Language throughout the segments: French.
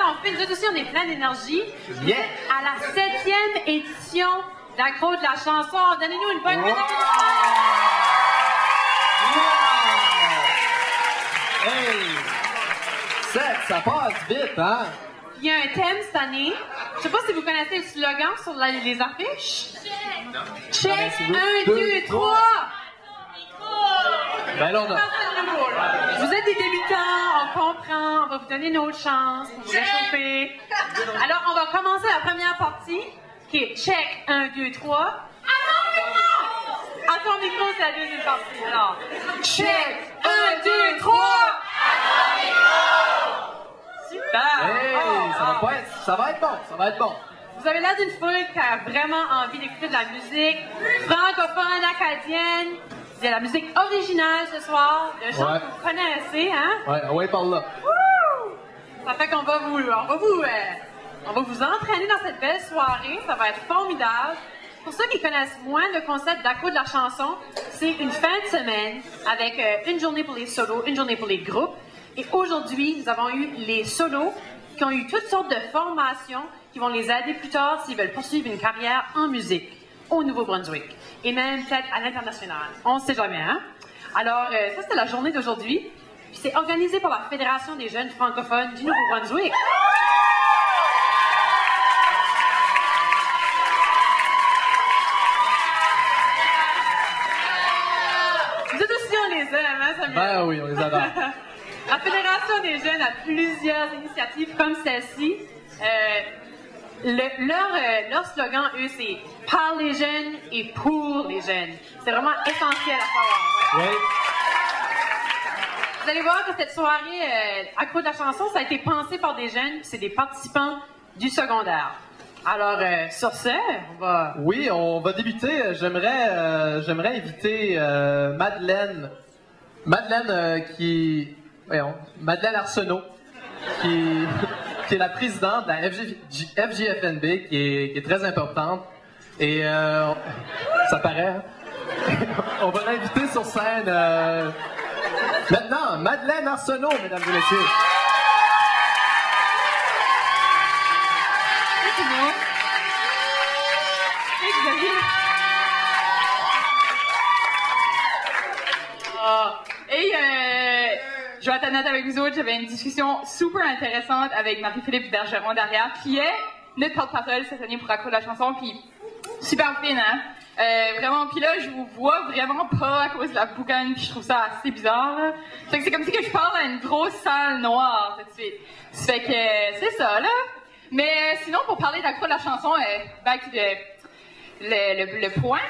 on fait, nous autres aussi, on est plein d'énergie. Yeah. À la 7e édition d'Accro de la chanson. Donnez-nous une bonne minute. Hey! Ça passe vite, hein? Il y a un thème cette année. Je sais pas si vous connaissez le slogan sur les affiches. Check 1, 2, 3. Ben là, on a... Vous êtes des débutants, on comprend, on va vous donner une autre chance pour vous réchauffer. Alors, on va commencer la première partie, qui est check 1, 2, 3. À ton micro, c'est la deuxième partie. Alors, check 1, 2, 3. Super! Hey, ça va être bon. Vous avez l'air d'une foule qui a vraiment envie d'écouter de la musique francophone, acadienne. Il y a la musique originale ce soir, de gens que vous connaissez, hein? Ouais, par là. Wouh! Ça fait qu'on va vous entraîner dans cette belle soirée. Ça va être formidable. Pour ceux qui connaissent moins le concept d'Accro de la chanson, c'est une fin de semaine avec une journée pour les solos, une journée pour les groupes. Et aujourd'hui, nous avons eu les solos qui ont eu toutes sortes de formations qui vont les aider plus tard s'ils veulent poursuivre une carrière en musique au Nouveau-Brunswick et même peut-être à l'international. On ne sait jamais, hein? Alors, ça, c'était la journée d'aujourd'hui. Puis c'est organisé par la Fédération des jeunes francophones du Nouveau-Brunswick. Vous êtes aussi, on les aime, hein, Samuel? Ben oui, on les adore. La Fédération des jeunes a plusieurs initiatives comme celle-ci. Leur slogan, eux, c'est « Par les jeunes et pour les jeunes ». C'est vraiment essentiel à savoir. Ouais. Oui. Vous allez voir que cette soirée, Accro de la chanson, ça a été pensé par des jeunes, c'est des participants du secondaire. Alors, sur ce, on va... Oui, on va débuter. J'aimerais inviter Madeleine. Madeleine Madeleine Arsenault, qui est la présidente de la FJFNB, qui est très importante. Et ça paraît. Hein? On va l'inviter sur scène. Maintenant, Madeleine Arsenault, mesdames et messieurs. Je vais être honnête avec vous autres, j'avais une discussion super intéressante avec Marie-Philippe Bergeron derrière, qui est notre porte-parole cette année pour Accro de la chanson, puis super fine, hein? Vraiment, puis là, je vous vois vraiment pas à cause de la boucane, puis je trouve ça assez bizarre. Fait que c'est comme si que je parle dans une grosse salle noire tout de suite. Ça fait que c'est ça, là. Mais sinon, pour parler d'Accro de la chanson, back to le point.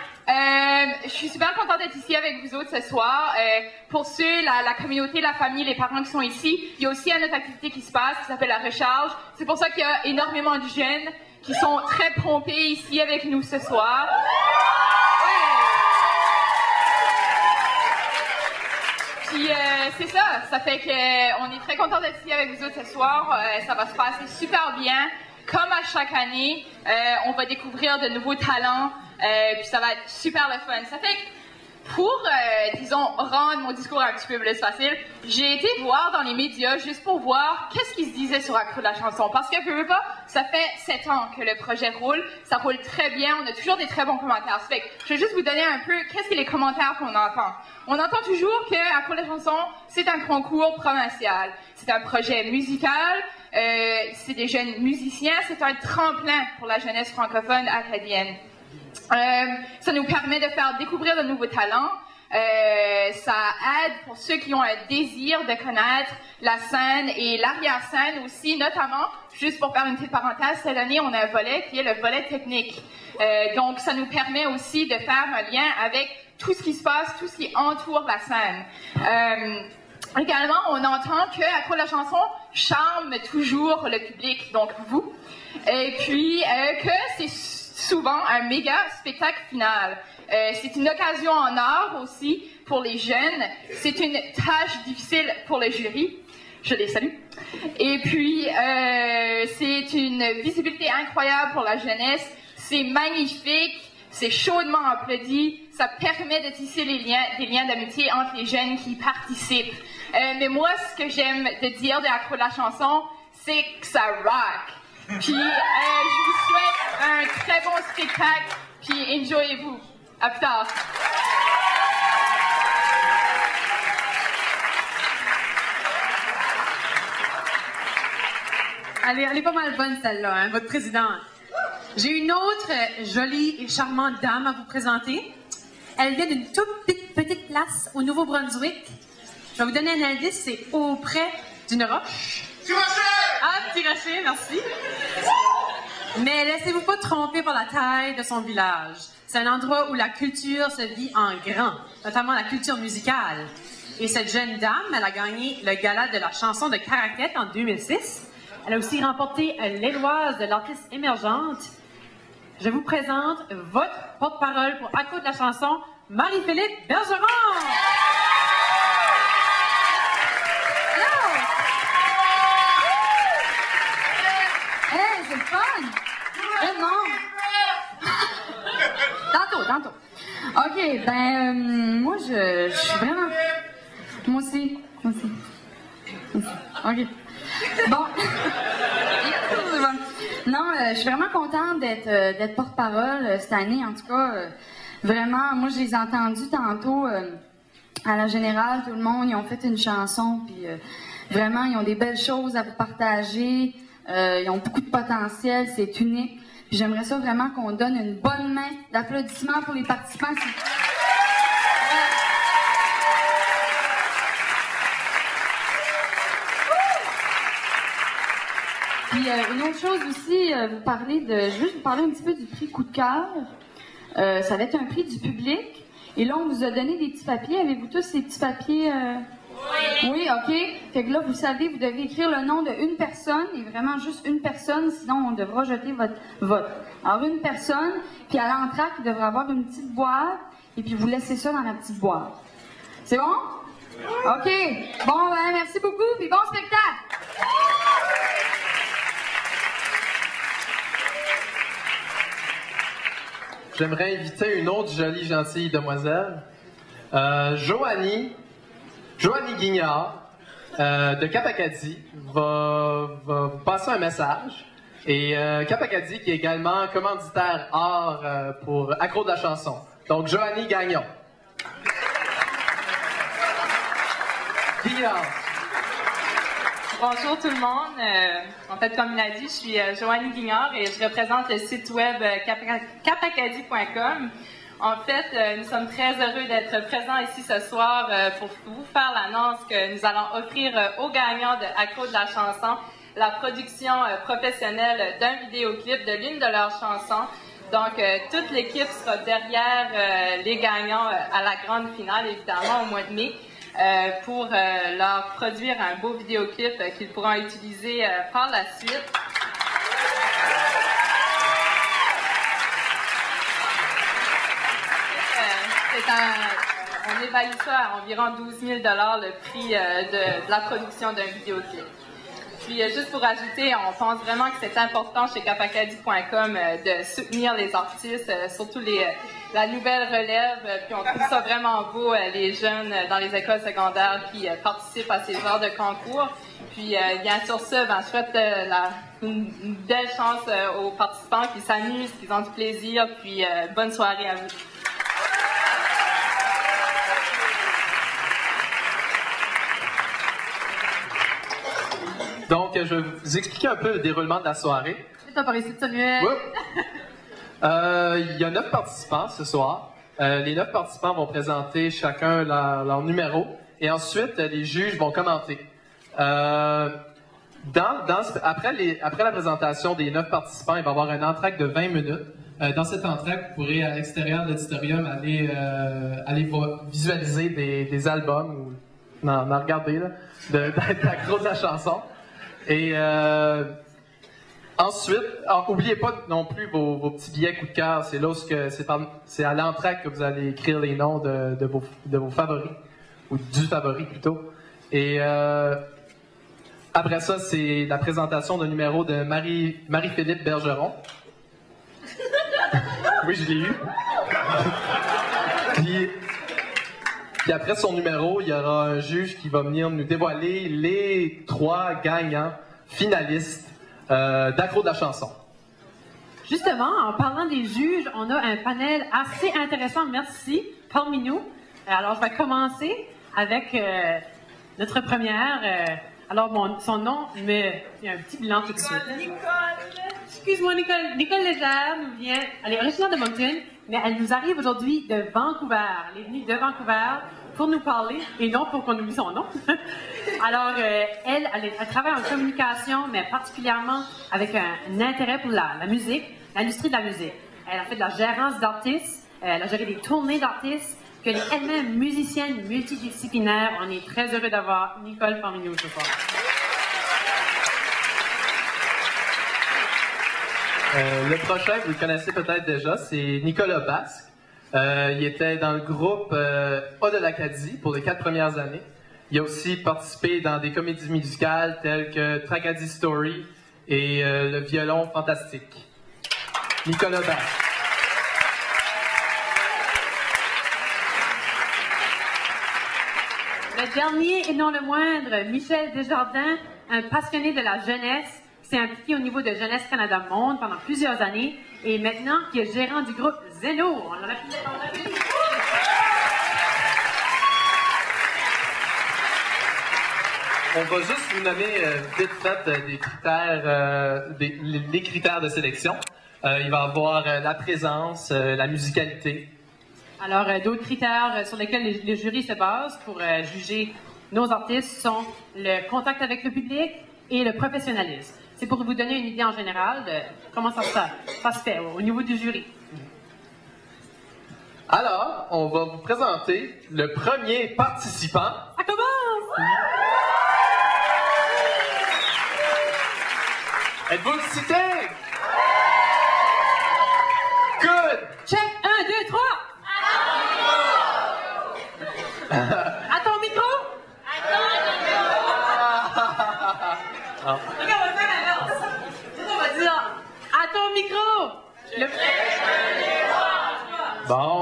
Je suis super contente d'être ici avec vous autres ce soir. Pour ceux, la communauté, la famille, les parents qui sont ici, il y a aussi une autre activité qui se passe qui s'appelle la recharge. C'est pour ça qu'il y a énormément de jeunes qui sont très pompés ici avec nous ce soir. Puis c'est ça, ça fait qu'on est très content d'être ici avec vous autres ce soir. Ça va se passer super bien. Comme à chaque année, on va découvrir de nouveaux talents, puis ça va être super le fun. Ça fait que pour, disons, rendre mon discours un petit peu plus facile, j'ai été voir dans les médias juste pour voir qu'est-ce qui se disait sur Accro de la chanson. Parce que, peu pas, ça fait 7 ans que le projet roule, ça roule très bien, on a toujours des très bons commentaires. Ça fait que je vais juste vous donner un peu qu'est-ce que les commentaires qu'on entend. On entend toujours que Accro de la chanson, c'est un concours provincial. C'est un projet musical, c'est des jeunes musiciens, c'est un tremplin pour la jeunesse francophone acadienne. Ça nous permet de faire découvrir de nouveaux talents. Ça aide pour ceux qui ont un désir de connaître la scène et l'arrière-scène aussi, notamment, juste pour faire une petite parenthèse, cette année, on a un volet qui est le volet technique. Donc, ça nous permet aussi de faire un lien avec tout ce qui se passe, tout ce qui entoure la scène. Également, on entend que Accro de la chanson charme toujours le public, donc vous, et puis que c'est souvent un méga spectacle final. C'est une occasion en or aussi pour les jeunes. C'est une tâche difficile pour le jury. Je les salue. Et puis, c'est une visibilité incroyable pour la jeunesse. C'est magnifique. C'est chaudement applaudi. Ça permet de tisser des liens d'amitié entre les jeunes qui participent. Mais moi, ce que j'aime de dire de Accro de la chanson, c'est que ça rock. Puis, je vous souhaite un très bon spectacle, puis enjoyez-vous. À plus tard. Elle est pas mal bonne, celle-là, hein, votre présidente. J'ai une autre jolie et charmante dame à vous présenter. Elle vient d'une toute petite place au Nouveau-Brunswick. Je vais vous donner un indice, c'est auprès d'une roche. Petit rocher! Ah, petit rocher, merci. Mais laissez-vous pas tromper par la taille de son village. C'est un endroit où la culture se vit en grand, notamment la culture musicale. Et cette jeune dame, elle a gagné le gala de la chanson de Caraquette en 2006. Elle a aussi remporté l'Éloise de l'artiste émergente. Je vous présente votre porte-parole pour ACO de la chanson, Marie-Philippe Bergeron. Hello! Hey, c'est le fun! Non! Tantôt. OK, moi, je suis vraiment... Moi aussi. OK. Bon. C'est bon. Non, je suis vraiment contente d'être porte-parole cette année. En tout cas, vraiment, moi, je les ai entendus tantôt à la Générale. Tout le monde, ils ont fait une chanson. Puis vraiment, ils ont des belles choses à vous partager. Ils ont beaucoup de potentiel. C'est unique. Puis j'aimerais ça vraiment qu'on donne une bonne main d'applaudissements pour les participants. Puis une autre chose aussi, je veux juste vous parler un petit peu du prix Coup de cœur. Ça va être un prix du public. Et là, on vous a donné des petits papiers. Avez-vous tous ces petits papiers? Oui, OK. Fait que là, vous savez, vous devez écrire le nom d'une personne, et vraiment juste une personne, sinon on devra jeter votre vote. Alors, une personne, puis à l'entracte, il devrait avoir une petite boîte, et puis vous laissez ça dans la petite boîte. C'est bon? OK. Bon, merci beaucoup, puis bon spectacle! J'aimerais inviter une autre jolie, gentille demoiselle, Joanie Guignard, de Cap Acadie, va vous passer un message. Et Cap Acadie qui est également commanditaire art pour ACO de la chanson. Donc, Joanie Gagnon. Guignard. Bonjour tout le monde. En fait, comme il a dit, je suis Joanie Guignard et je représente le site web capacadie.com. En fait, nous sommes très heureux d'être présents ici ce soir pour vous faire l'annonce que nous allons offrir aux gagnants de ACO de la chanson la production professionnelle d'un vidéoclip de l'une de leurs chansons. Donc, toute l'équipe sera derrière les gagnants à la grande finale, évidemment, au mois de mai. Pour leur produire un beau vidéoclip qu'ils pourront utiliser par la suite. On évalue ça à environ 12 000 $ le prix de la production d'un vidéoclip. Puis, juste pour ajouter, on pense vraiment que c'est important chez capacadie.com de soutenir les artistes, surtout la nouvelle relève. Puis, on trouve ça vraiment beau, les jeunes dans les écoles secondaires qui participent à ces genres de concours. Puis, bien sûr ça, je souhaite une belle chance aux participants qui s'amusent, qui ont du plaisir. Puis, bonne soirée à vous. Donc, je vais vous expliquer un peu le déroulement de la soirée. T'as par ici, Samuel. Il y a 9 participants ce soir. Les 9 participants vont présenter chacun leur numéro et ensuite les juges vont commenter. Après la présentation des 9 participants, il va y avoir un entracte de 20 minutes. Dans cet entracte, vous pourrez à l'extérieur de l'auditorium aller visualiser des albums ou regarder là, de l'ACO de la chanson. Et ensuite, n'oubliez pas non plus vos petits billets coup de cœur. C'est là c'est à l'entracte que vous allez écrire les noms de vos favoris, ou du favori plutôt. Et après ça, c'est la présentation d'un numéro de Marie-Philippe Bergeron. Oui, je l'ai eu. Puis après son numéro, il y aura un juge qui va venir nous dévoiler les 3 gagnants finalistes d'Accro de la chanson. Justement, en parlant des juges, on a un panel assez intéressant, merci, parmi nous. Alors, je vais commencer avec notre première. Alors, son nom, mais il y a un petit blanc tout de suite. Excuse-moi, Nicole. Nicole Légère nous vient, elle est originaire de Moncton, mais elle nous arrive aujourd'hui de Vancouver. Elle est venue de Vancouver pour nous parler, et non pour qu'on oublie son nom. Alors, elle travaille en communication, mais particulièrement avec un intérêt pour la musique, l'industrie de la musique. Elle a fait de la gérance d'artistes, elle a géré des tournées d'artistes, qu'elle est elle-même musicienne multidisciplinaire. On est très heureux d'avoir Nicole parmi nous ce soir. Le prochain, vous le connaissez peut-être déjà, c'est Nicolas Basque. Il était dans le groupe A de l'Acadie pour les 4 premières années. Il a aussi participé dans des comédies musicales telles que Tragedy Story et Le violon fantastique. Nicolas Basque. Le dernier et non le moindre, Michel Desjardins, un passionné de la jeunesse, s'est impliqué au niveau de Jeunesse Canada Monde pendant plusieurs années et maintenant qui est gérant du groupe Zeno. On en a fait. On va juste vous nommer vite fait des critères, les critères de sélection. Il va y avoir la présence, la musicalité. Alors, d'autres critères sur lesquels les jurys se basent pour juger nos artistes sont le contact avec le public et le professionnalisme. C'est pour vous donner une idée en général de comment ça se fait au niveau du jury. Alors, on va vous présenter le premier participant. Ça commence! Êtes-vous excité? Good! Check! 1, 2, 3! À ton micro? Ah. Regarde, on va faire l'inverse. On va dire à ton micro. Bon,